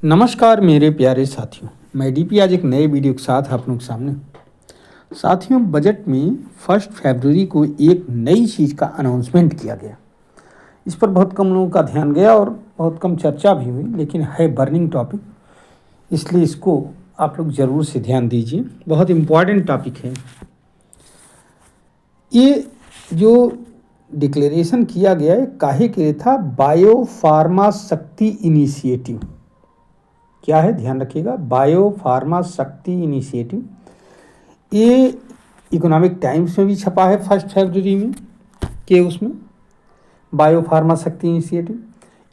नमस्कार मेरे प्यारे साथियों, मैं डीपी आज एक नए वीडियो के साथ आप लोगों के सामने हूं। साथियों, बजट में 1 फरवरी को एक नई चीज़ का अनाउंसमेंट किया गया। इस पर बहुत कम लोगों का ध्यान गया और बहुत कम चर्चा भी हुई, लेकिन है बर्निंग टॉपिक, इसलिए इसको आप लोग ज़रूर से ध्यान दीजिए। बहुत इम्पॉर्टेंट टॉपिक है। ये जो डिक्लेरेशन किया गया है काहे के लिए था? बायो फार्मा शक्ति इनिशिएटिव। क्या है, ध्यान रखिएगा, बायो फार्मा शक्ति इनिशिएटिव। ये इकोनॉमिक टाइम्स में भी छपा है 1 फरवरी में के उसमें बायो फार्मा शक्ति इनिशिएटिव,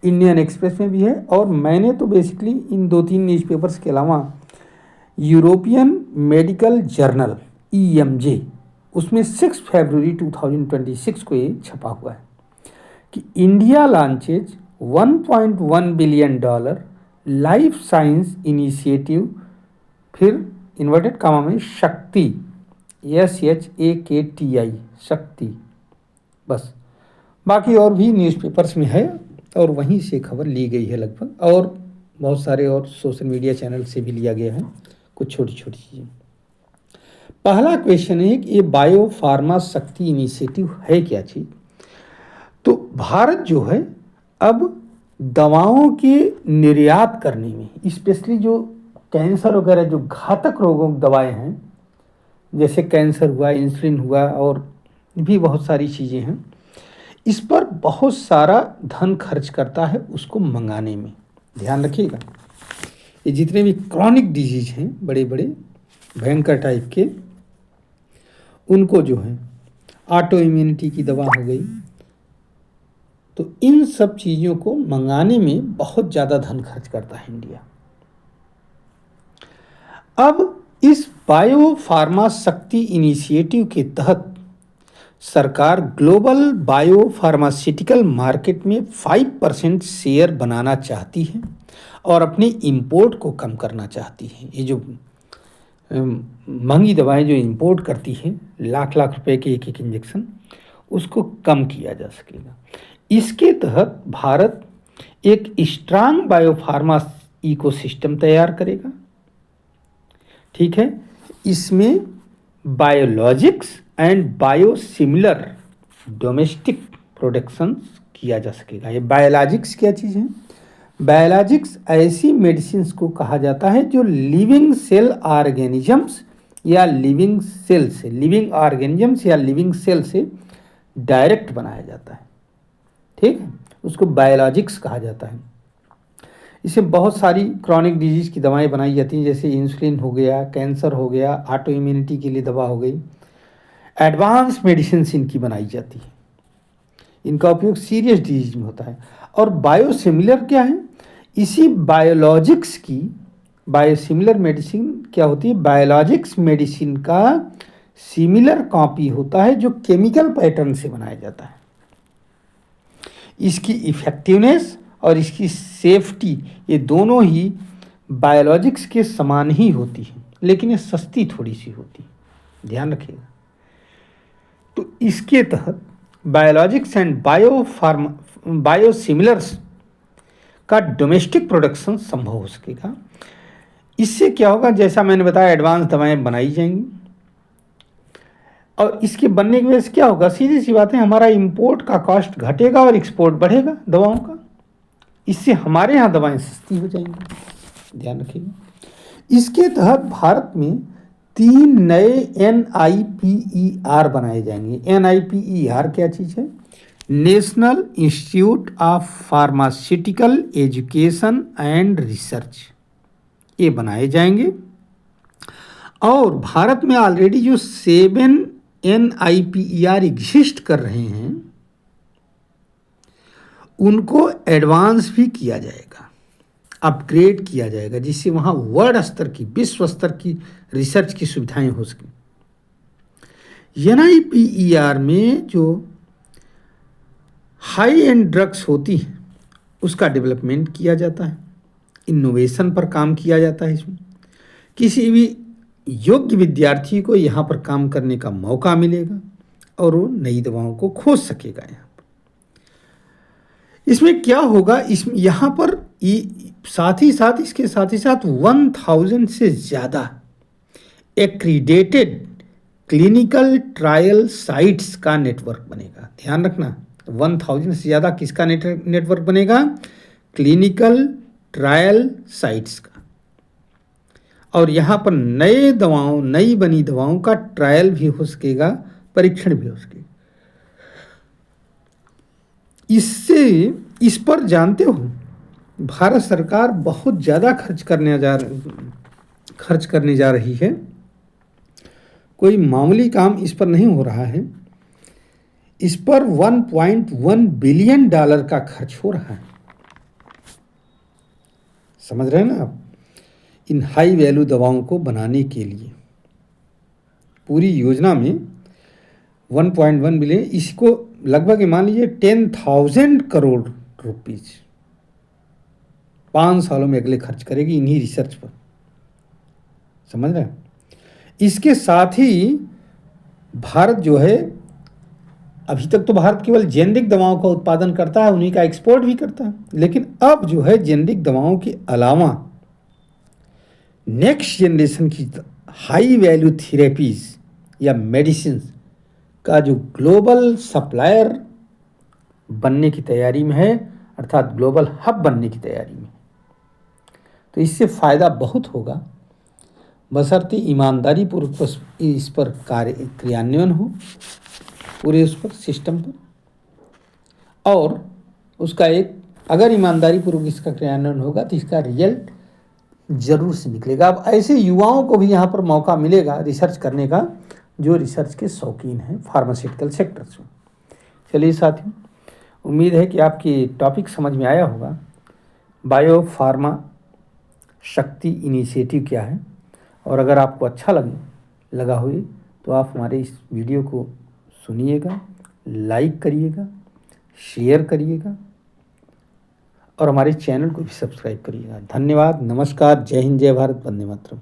इंडियन एक्सप्रेस में भी है। और मैंने तो बेसिकली इन 2-3 न्यूज़पेपर्स के अलावा यूरोपियन मेडिकल जर्नल EMJ उसमें 6 फरवरी 2026 को ये छपा हुआ है कि India launches $1.1 billion life science initiative, फिर इन्वर्टेड कामा में शक्ति, SHAKTI, शक्ति। बस बाकी और भी न्यूज़पेपर्स में है और वहीं से खबर ली गई है लगभग, और बहुत सारे और सोशल मीडिया चैनल से भी लिया गया है कुछ छोटी छोटी चीज़ें। पहला क्वेश्चन है कि ये बायो फार्मा शक्ति इनिशिएटिव है क्या चीज़? तो भारत जो है अब दवाओं के निर्यात करने में, स्पेशली जो कैंसर वगैरह जो घातक रोगों की दवाएं हैं, जैसे कैंसर हुआ, इंसुलिन हुआ और भी बहुत सारी चीज़ें हैं, इस पर बहुत सारा धन खर्च करता है उसको मंगाने में। ध्यान रखिएगा, ये जितने भी क्रॉनिक डिजीज हैं बड़े बड़े भयंकर टाइप के, उनको जो है ऑटो इम्यूनिटी की दवा हो गई, तो इन सब चीज़ों को मंगाने में बहुत ज़्यादा धन खर्च करता है इंडिया। अब इस बायो फार्मा शक्ति इनिशिएटिव के तहत सरकार ग्लोबल बायो फार्मास्यूटिकल मार्केट में 5% शेयर बनाना चाहती है और अपनी इंपोर्ट को कम करना चाहती है। ये जो महंगी दवाएं जो इंपोर्ट करती है, लाख लाख रुपए के एक एक इंजेक्शन, उसको कम किया जा सकेगा। इसके तहत भारत एक स्ट्रांग बायोफार्मा इकोसिस्टम तैयार करेगा। ठीक है, इसमें biologics and biosimilar domestic production किया जा सकेगा। ये बायोलॉजिक्स क्या चीज़ है? बायोलॉजिक्स ऐसी मेडिसिन को कहा जाता है जो लिविंग सेल ऑर्गेनिजम्स या लिविंग ऑर्गेनिजम्स या लिविंग सेल से डायरेक्ट बनाया जाता है। ठीक है, उसको बायोलॉजिक्स कहा जाता है। इसे बहुत सारी क्रॉनिक डिजीज की दवाएं बनाई जाती हैं, जैसे इंसुलिन हो गया, कैंसर हो गया, ऑटो इम्यूनिटी के लिए दवा हो गई, एडवांस मेडिसिन इनकी बनाई जाती है। इनका उपयोग सीरियस डिजीज में होता है। और बायोसिमिलर क्या है? इसी बायोलॉजिक्स की बायोसिमिलर मेडिसिन क्या होती है? बायोलॉजिक्स मेडिसिन का सिमिलर कॉपी होता है जो केमिकल पैटर्न से बनाया जाता है। इसकी इफ़ेक्टिवनेस और इसकी सेफ्टी, ये दोनों ही बायोलॉजिक्स के समान ही होती है, लेकिन ये सस्ती थोड़ी सी होती है। ध्यान रखिएगा। तो इसके तहत बायोलॉजिक्स एंड बायोसिमिलर्स का डोमेस्टिक प्रोडक्शन संभव हो सकेगा। इससे क्या होगा? जैसा मैंने बताया, एडवांस दवाएं बनाई जाएंगी और इसके बनने की वजह से क्या होगा? सीधी सी बात है, हमारा इंपोर्ट का कॉस्ट घटेगा और एक्सपोर्ट बढ़ेगा दवाओं का। इससे हमारे यहाँ दवाएं सस्ती हो जाएंगी। ध्यान रखिएगा। इसके तहत भारत में 3 नए NIPER बनाए जाएंगे। NIPER क्या चीज़ है? National institute of pharmaceutical education and research, ये बनाए जाएंगे। और भारत में ऑलरेडी जो 7 NIPER एग्जिस्ट कर रहे हैं, उनको एडवांस भी किया जाएगा, अपग्रेड किया जाएगा, जिससे वहाँ वर्ल्ड स्तर की, विश्व स्तर की रिसर्च की सुविधाएं हो सकें। NIPER में जो हाई एंड ड्रग्स होती हैं उसका डेवलपमेंट किया जाता है, इनोवेशन पर काम किया जाता है। इसमें किसी भी योग्य विद्यार्थी को यहाँ पर काम करने का मौका मिलेगा और वो नई दवाओं को खोज सकेगा। यहाँ पर इसमें क्या होगा? यहाँ पर साथ ही साथ इसके साथ ही साथ 1000 से ज़्यादा एक्रीडेटेड क्लिनिकल ट्रायल साइट्स का नेटवर्क बनेगा। ध्यान रखना, 1000 से ज़्यादा किसका नेटवर्क बनेगा? क्लिनिकल ट्रायल साइट्स का। और यहाँ पर नई बनी दवाओं का ट्रायल भी हो सकेगा, परीक्षण भी हो सकेगा। इस पर जानते हो भारत सरकार बहुत ज़्यादा खर्च करने जा रही है। कोई मामूली काम इस पर नहीं हो रहा है। इस पर $1.1 बिलियन का खर्च हो रहा है। समझ रहे हैं ना आप? इन हाई वैल्यू दवाओं को बनाने के लिए पूरी योजना में 1.1 बिलियन, इसको लगभग मान लीजिए 10,000 करोड़ रुपीज 5 सालों में अगले खर्च करेगी इन्हीं रिसर्च पर। समझ रहे हैं? इसके साथ ही भारत जो है, अभी तक तो भारत केवल जेनरिक दवाओं का उत्पादन करता है, उन्हीं का एक्सपोर्ट भी करता है। लेकिन अब जो है जेनरिक दवाओं के अलावा नेक्स्ट जनरेशन की हाई वैल्यू थेरेपीज या मेडिसिन का जो ग्लोबल सप्लायर बनने की तैयारी में है, अर्थात ग्लोबल हब बनने की तैयारी में। तो इससे फ़ायदा बहुत होगा, बशर्ते ईमानदारी पूर्वक इस पर कार्य क्रियान्वयन हो पूरे उस पर सिस्टम पर। और उसका एक, अगर ईमानदारी पूर्वक इसका क्रियान्वयन होगा तो इसका रिजल्ट जरूर से निकलेगा। अब ऐसे युवाओं को भी यहाँ पर मौका मिलेगा रिसर्च करने का, जो रिसर्च के शौकीन हैं फार्मास्यूटिकल सेक्टर से। चलिए साथियों, उम्मीद है कि आपकी टॉपिक समझ में आया होगा। बायो फार्मा शक्ति इनिशिएटिव क्या है, और अगर आपको अच्छा लगा हो तो आप हमारे इस वीडियो को सुनिएगा, लाइक करिएगा, शेयर करिएगा और हमारे चैनल को भी सब्सक्राइब करिएगा। धन्यवाद, नमस्कार, जय हिंद, जय भारत, वंदे मातरम।